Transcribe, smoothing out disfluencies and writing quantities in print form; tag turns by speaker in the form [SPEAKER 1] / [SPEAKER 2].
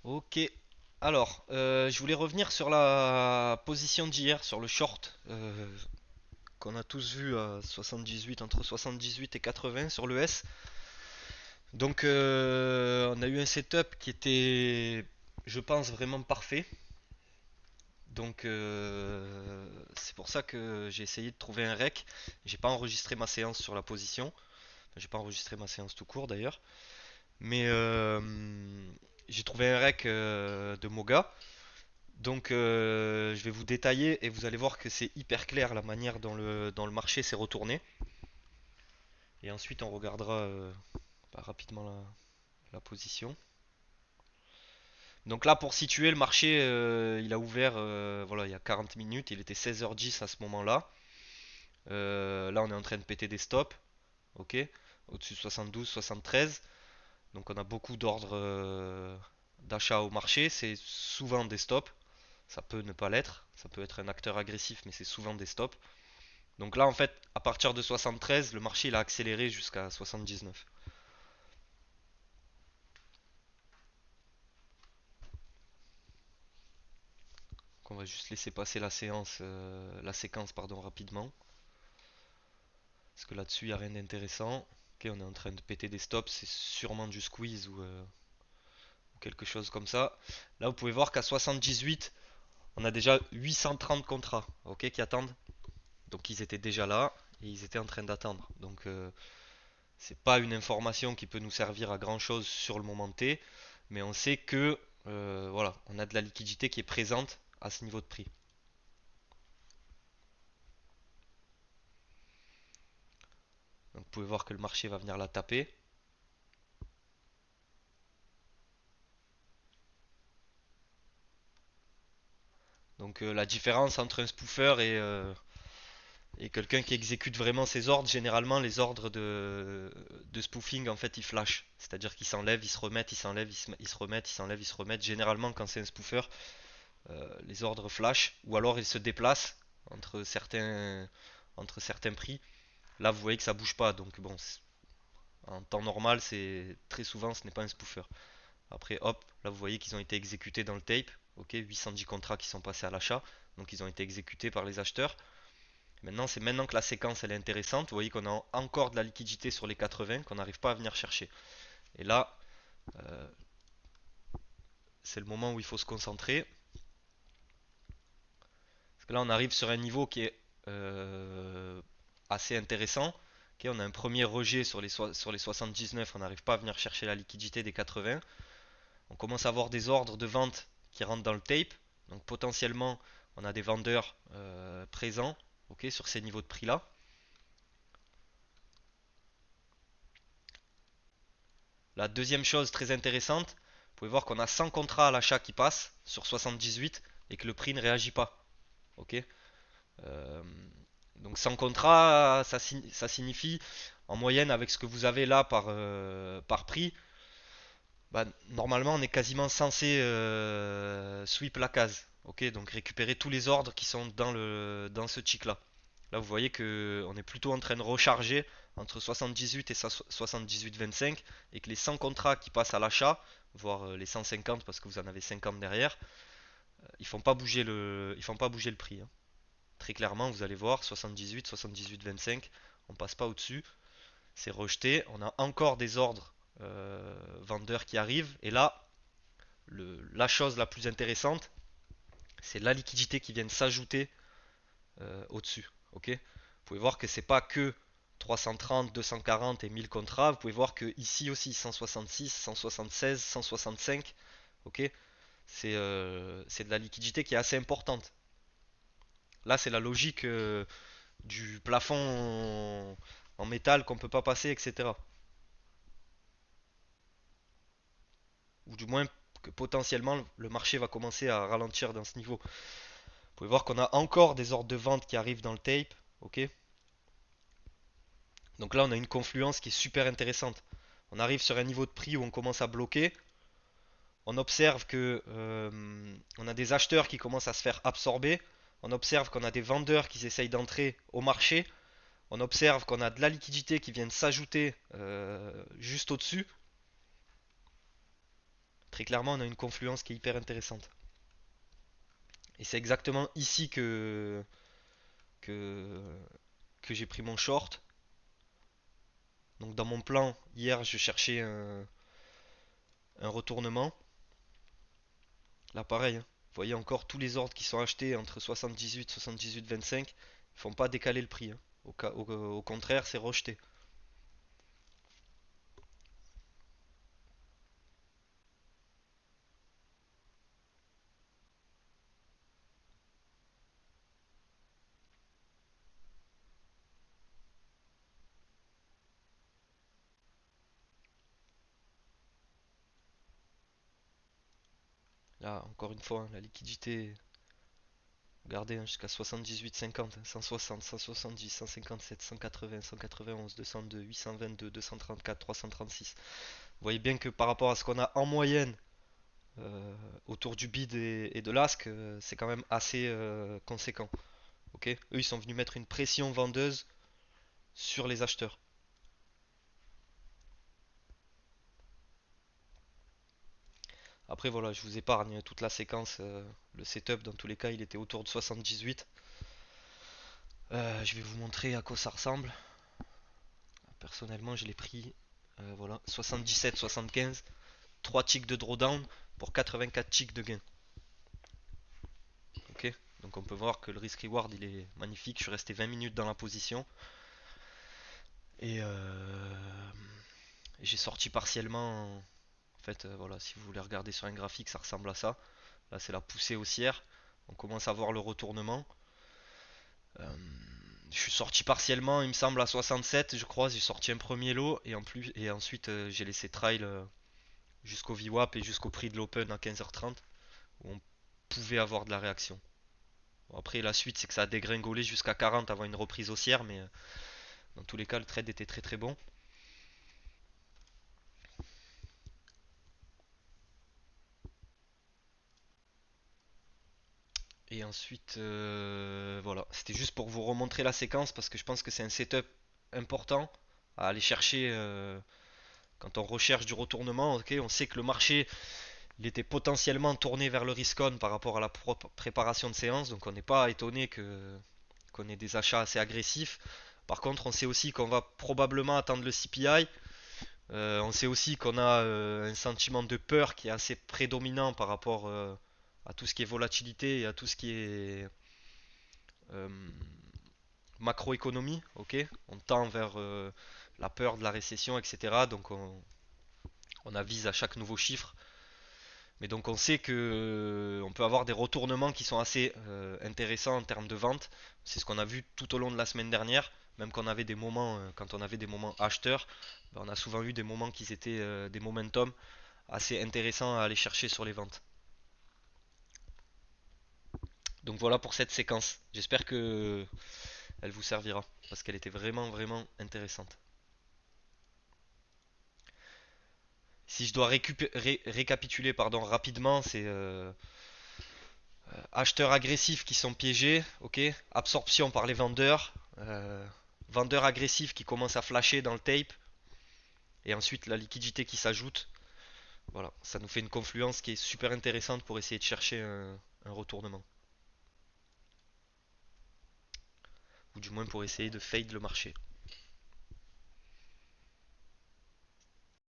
[SPEAKER 1] Ok. Alors, je voulais revenir sur la position d'hier, sur le short qu'on a tous vu à 78, entre 78 et 80 sur le S. Donc, on a eu un setup qui était, je pense, vraiment parfait. Donc, c'est pour ça que j'ai essayé de trouver un rec. J'ai pas enregistré ma séance sur la position. Enfin, j'ai pas enregistré ma séance tout court d'ailleurs. Mais j'ai trouvé un rec de Moga. Donc je vais vous détailler et vous allez voir que c'est hyper clair la manière dont le marché s'est retourné. Et ensuite on regardera rapidement la position. Donc là pour situer le marché, il a ouvert voilà, il y a 40 minutes, il était 16h10 à ce moment-là. Là on est en train de péter des stops, ok, au-dessus de 72, 73. Donc on a beaucoup d'ordres d'achat au marché, c'est souvent des stops. Ça peut ne pas l'être, ça peut être un acteur agressif, mais c'est souvent des stops. Donc là, en fait, à partir de 73, le marché il a accéléré jusqu'à 79. Donc on va juste laisser passer la séquence pardon, rapidement. Parce que là-dessus, il n'y a rien d'intéressant. Ok, on est en train de péter des stops, c'est sûrement du squeeze ou quelque chose comme ça. Là, vous pouvez voir qu'à 78, on a déjà 830 contrats ok, qui attendent. Donc ils étaient déjà là et ils étaient en train d'attendre. Donc c'est pas une information qui peut nous servir à grand chose sur le moment T, mais on sait que voilà, on a de la liquidité qui est présente à ce niveau de prix. Donc vous pouvez voir que le marché va venir la taper. Donc la différence entre un spoofer et quelqu'un qui exécute vraiment ses ordres, généralement les ordres de spoofing en fait ils flashent. C'est-à-dire qu'ils s'enlèvent, ils se remettent, ils s'enlèvent, ils se remettent, ils s'enlèvent, ils se remettent. Généralement quand c'est un spoofer, les ordres flash ou alors ils se déplacent entre certains prix. Là, vous voyez que ça bouge pas, donc bon, en temps normal, c'est très souvent ce n'est pas un spoofer. Après, hop, là vous voyez qu'ils ont été exécutés dans le tape. Ok, 810 contrats qui sont passés à l'achat, donc ils ont été exécutés par les acheteurs. Maintenant, c'est maintenant que la séquence elle est intéressante. Vous voyez qu'on a encore de la liquidité sur les 80 qu'on n'arrive pas à venir chercher. Et là, euh, c'est le moment où il faut se concentrer. Parce que là, on arrive sur un niveau qui est assez intéressant. Ok, on a un premier rejet sur les 79, on n'arrive pas à venir chercher la liquidité des 80. On commence à avoir des ordres de vente qui rentrent dans le tape. Donc potentiellement, on a des vendeurs présents ok, sur ces niveaux de prix-là. La deuxième chose très intéressante, vous pouvez voir qu'on a 100 contrats à l'achat qui passent sur 78 et que le prix ne réagit pas. Ok. Euh, donc 100 contrats, ça signifie en moyenne avec ce que vous avez là par prix, bah, normalement on est quasiment censé sweep la case. Ok, donc récupérer tous les ordres qui sont dans ce tick là. Là vous voyez que on est plutôt en train de recharger entre 78 et 78,25 et que les 100 contrats qui passent à l'achat, voire les 150 parce que vous en avez 50 derrière, ils font pas bouger le prix, hein. Très clairement, vous allez voir 78, 78,25, on passe pas au-dessus, c'est rejeté. On a encore des ordres vendeurs qui arrivent et là, la chose la plus intéressante, c'est la liquidité qui vient de s'ajouter au-dessus. Ok, vous pouvez voir que c'est pas que 330, 240 et 1000 contrats. Vous pouvez voir que ici aussi 166, 176, 165. Ok, c'est de la liquidité qui est assez importante. Là, c'est la logique du plafond en métal qu'on peut pas passer, etc. Ou du moins que potentiellement le marché va commencer à ralentir dans ce niveau. Vous pouvez voir qu'on a encore des ordres de vente qui arrivent dans le tape. Ok. Donc là, on a une confluence qui est super intéressante. On arrive sur un niveau de prix où on commence à bloquer. On observe que on a des acheteurs qui commencent à se faire absorber. On observe qu'on a des vendeurs qui essayent d'entrer au marché. On observe qu'on a de la liquidité qui vient de s'ajouter juste au-dessus. Très clairement, on a une confluence qui est hyper intéressante. Et c'est exactement ici que, que j'ai pris mon short. Donc dans mon plan, hier, je cherchais un retournement. Là, pareil, hein. Vous voyez encore tous les ordres qui sont achetés entre 78, 78, 25. Ils font pas décaler le prix, hein. Au contraire, c'est rejeté. Là, encore une fois, hein, la liquidité, regardez, hein, jusqu'à 78,50, hein, 160, 170, 157, 180, 191, 202, 822, 234, 336. Vous voyez bien que par rapport à ce qu'on a en moyenne autour du bid et de l'ask, c'est quand même assez conséquent. Ok. Eux, ils sont venus mettre une pression vendeuse sur les acheteurs. Après, voilà, je vous épargne toute la séquence. Le setup, dans tous les cas, il était autour de 78. Je vais vous montrer à quoi ça ressemble. Personnellement, je l'ai pris, voilà, 77, 75, 3 ticks de drawdown pour 84 ticks de gain. Ok. Donc on peut voir que le risk reward il est magnifique. Je suis resté 20 minutes dans la position. Et j'ai sorti partiellement. En fait, voilà, si vous voulez regarder sur un graphique, ça ressemble à ça. Là, c'est la poussée haussière. On commence à voir le retournement. Euh, je suis sorti partiellement, il me semble, à 67, je crois. J'ai sorti un premier lot et, et ensuite j'ai laissé trail jusqu'au VWAP et jusqu'au prix de l'Open à 15h30 où on pouvait avoir de la réaction. Bon, après, la suite, c'est que ça a dégringolé jusqu'à 40 avant une reprise haussière, mais dans tous les cas, le trade était très très bon. Et ensuite, voilà, c'était juste pour vous remontrer la séquence parce que je pense que c'est un setup important à aller chercher quand on recherche du retournement. Ok, on sait que le marché il était potentiellement tourné vers le risk-on par rapport à la préparation de séance, donc on n'est pas étonné qu'on ait des achats assez agressifs. Par contre, on sait aussi qu'on va probablement attendre le CPI. On sait aussi qu'on a un sentiment de peur qui est assez prédominant par rapport à tout ce qui est volatilité et à tout ce qui est euh, macroéconomie. Ok, on tend vers la peur de la récession, etc. Donc on avise à chaque nouveau chiffre. Mais donc on sait que on peut avoir des retournements qui sont assez intéressants en termes de vente. C'est ce qu'on a vu tout au long de la semaine dernière. Même quand on avait des moments, quand on avait des moments acheteurs, ben, on a souvent eu des moments qui étaient des momentum assez intéressants à aller chercher sur les ventes. Donc voilà pour cette séquence. J'espère que elle vous servira parce qu'elle était vraiment vraiment intéressante. Si je dois récapituler pardon, rapidement, c'est acheteurs agressifs qui sont piégés, ok. Absorption par les vendeurs, vendeurs agressifs qui commencent à flasher dans le tape, et ensuite la liquidité qui s'ajoute. Voilà, ça nous fait une confluence qui est super intéressante pour essayer de chercher un retournement, ou du moins pour essayer de fade le marché.